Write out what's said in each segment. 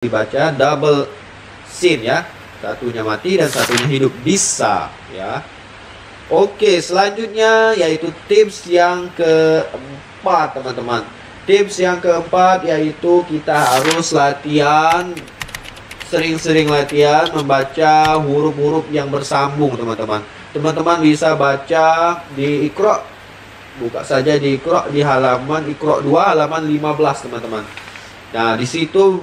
dibaca double sin ya, satunya mati dan satunya hidup, bisa ya. Oke, selanjutnya yaitu tips yang keempat teman-teman. Tips yang keempat yaitu kita harus latihan, sering-sering latihan membaca huruf-huruf yang bersambung teman-teman. Teman-teman bisa baca di Iqra, buka saja di Iqra, di halaman Iqra 2 halaman 15 teman-teman. Nah di situ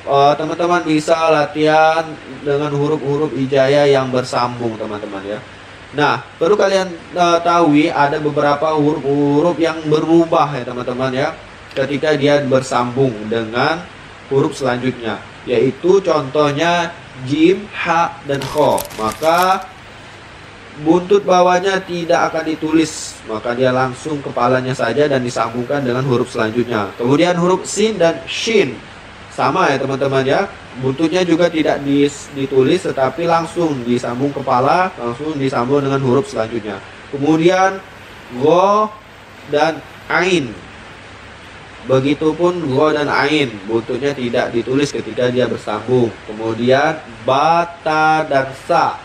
teman-teman bisa latihan dengan huruf-huruf hijaiyah yang bersambung teman-teman ya. Nah perlu kalian tahu ada beberapa huruf-huruf yang berubah ya teman-teman ya, ketika dia bersambung dengan huruf selanjutnya, yaitu contohnya jim, ha, dan kho. Maka buntut bawahnya tidak akan ditulis, maka dia langsung kepalanya saja dan disambungkan dengan huruf selanjutnya. Kemudian huruf sin dan shin sama ya teman-teman ya, buntutnya juga tidak ditulis tetapi langsung disambung kepala, langsung disambung dengan huruf selanjutnya. Kemudian go dan ain, begitupun go dan ain, buntutnya tidak ditulis ketika dia bersambung. Kemudian bata dan sa,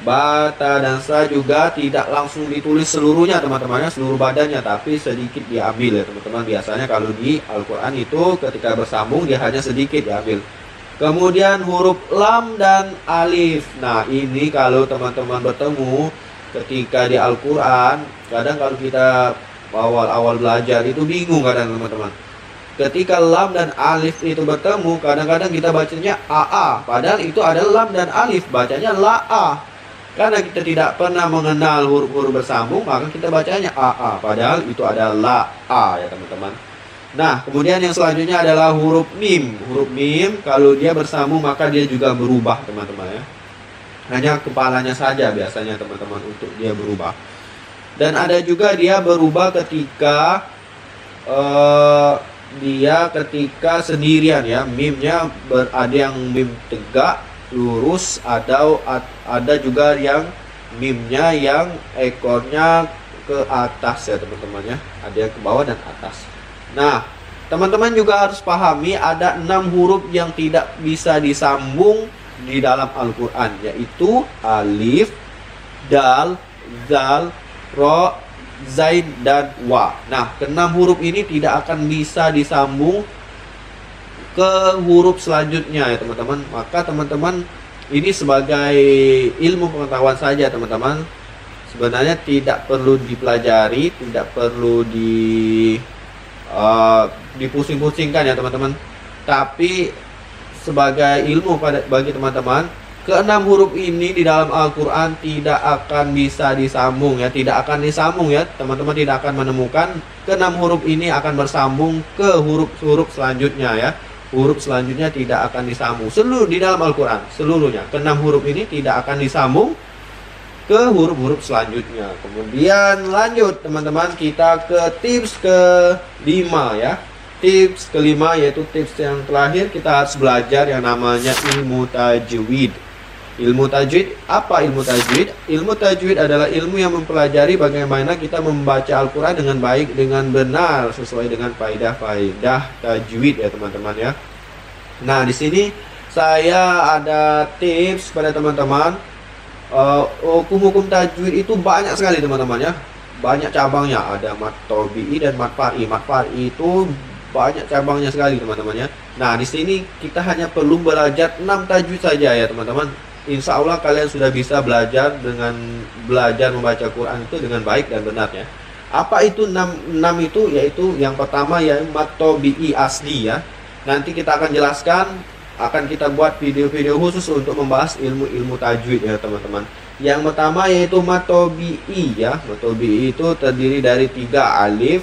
bata dan sa juga tidak langsung ditulis seluruhnya teman-teman ya, seluruh badannya, tapi sedikit diambil ya teman-teman. Biasanya kalau di Al-Quran itu ketika bersambung dia hanya sedikit diambil. Kemudian huruf lam dan alif. Nah ini kalau teman-teman bertemu ketika di Al-Quran, kadang kalau kita awal-awal belajar itu bingung kadang teman-teman. Ketika lam dan alif itu bertemu, kadang-kadang kita bacanya AA, padahal itu ada lam dan alif, bacanya la'a. Karena kita tidak pernah mengenal huruf-huruf bersambung, maka kita bacanya AA, padahal itu ada la'a ya teman-teman. Nah kemudian yang selanjutnya adalah huruf mim. Huruf mim kalau dia bersambung maka dia juga berubah teman-teman ya, hanya kepalanya saja biasanya teman-teman untuk dia berubah. Dan ada juga dia berubah ketika ketika sendirian ya, mimnya ada yang mim tegak lurus, ada juga yang mimnya yang ekornya ke atas ya teman-teman ya, ada yang ke bawah dan atas. Nah teman-teman juga harus pahami ada 6 huruf yang tidak bisa disambung di dalam Al-Quran, yaitu alif, dal, zal, ro, zain, dan wa. Nah ke-6 huruf ini tidak akan bisa disambung ke huruf selanjutnya ya teman-teman. Maka teman-teman ini sebagai ilmu pengetahuan saja teman-teman, sebenarnya tidak perlu dipelajari, tidak perlu dipusing-pusingkan ya teman-teman, tapi sebagai ilmu bagi teman-teman. Ke-6 huruf ini di dalam Al-Quran tidak akan bisa disambung ya, tidak akan disambung ya teman-teman, tidak akan menemukan ke-6 huruf ini akan bersambung ke huruf-huruf selanjutnya ya. Huruf selanjutnya tidak akan disambung seluruh di dalam Al-Quran, seluruhnya ke-6 huruf ini tidak akan disambung ke huruf-huruf selanjutnya. Kemudian lanjut teman-teman, kita ke tips ke-5 ya. Tips ke-5 yaitu tips yang terakhir, kita harus belajar yang namanya ilmu tajwid. Ilmu tajwid, apa ilmu tajwid? Ilmu tajwid adalah ilmu yang mempelajari bagaimana kita membaca Al-Quran dengan baik, dengan benar, sesuai dengan faedah-faedah tajwid ya teman-teman ya. Nah di sini saya ada tips pada teman-teman. Hukum-hukum tajwid itu banyak sekali teman-teman ya, banyak cabangnya, ada mat tobi'i dan mat far'i. Mat far'i itu banyak cabangnya sekali teman-teman ya. Nah di sini kita hanya perlu belajar 6 tajwid saja ya teman-teman. Insya Allah kalian sudah bisa belajar membaca Quran itu dengan baik dan benar ya. Apa itu 6 itu? Yaitu yang pertama ya mat tobi'i asli ya. Nanti kita akan jelaskan, akan kita buat video-video khusus untuk membahas ilmu-ilmu tajwid ya teman-teman. Yang pertama yaitu mat tobi'i ya. Mat tobi'i itu terdiri dari 3 alif,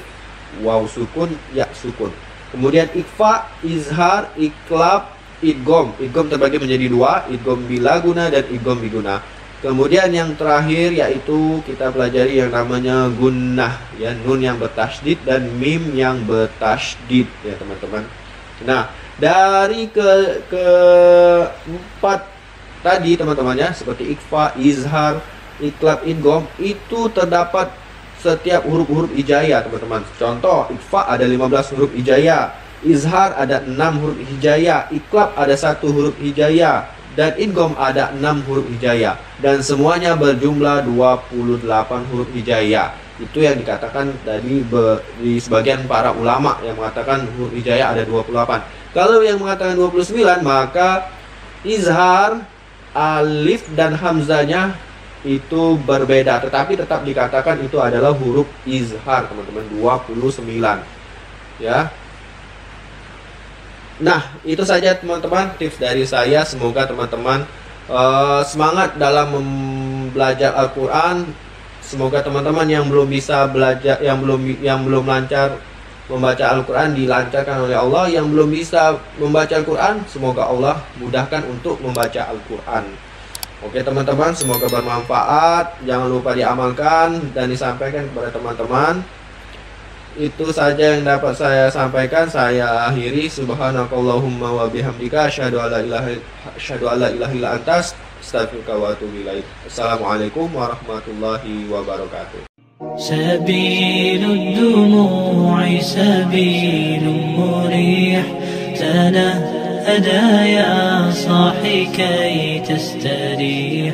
waw sukun, ya sukun. Kemudian ikhfa, izhar, iklab, idgham. Idgham terbagi menjadi 2, idgham bila guna dan idgham biguna. Kemudian yang terakhir yaitu kita pelajari yang namanya gunnah ya, nun yang bertasydid dan mim yang bertasydid ya teman-teman. Nah dari keempat tadi teman-teman ya, seperti ikhfa, izhar, iklab, idgham, itu terdapat setiap huruf-huruf hijaiyah teman-teman. Contoh ikhfa ada 15 huruf hijaiyah, Izhar ada 6 huruf hijaiyah, iqlab ada 1 huruf hijaiyah, dan idgham ada 6 huruf hijaiyah, dan semuanya berjumlah 28 huruf hijaiyah. Itu yang dikatakan tadi di sebagian para ulama yang mengatakan huruf hijaiyah ada 28. Kalau yang mengatakan 29, maka izhar, alif dan hamzanya itu berbeda, tetapi tetap dikatakan itu adalah huruf izhar, teman-teman, 29 ya. Nah, itu saja teman-teman tips dari saya. Semoga teman-teman semangat dalam belajar Al-Quran. Semoga teman-teman yang belum bisa belajar, yang belum lancar membaca Al-Quran dilancarkan oleh Allah. Yang belum bisa membaca Al-Quran, semoga Allah mudahkan untuk membaca Al-Quran. Oke teman-teman, semoga bermanfaat. Jangan lupa diamalkan dan disampaikan kepada teman-teman. Itu saja yang dapat saya sampaikan. Saya akhiri. Subhanakallahumma wa bihamdika asyhadu an la ilaha illa anta astaghfiruka wa atubu ilaik. Assalamualaikum warahmatullahi wabarakatuh. سبيل الدموع سبيل مريح تنهدى يا صاحي كي تستريح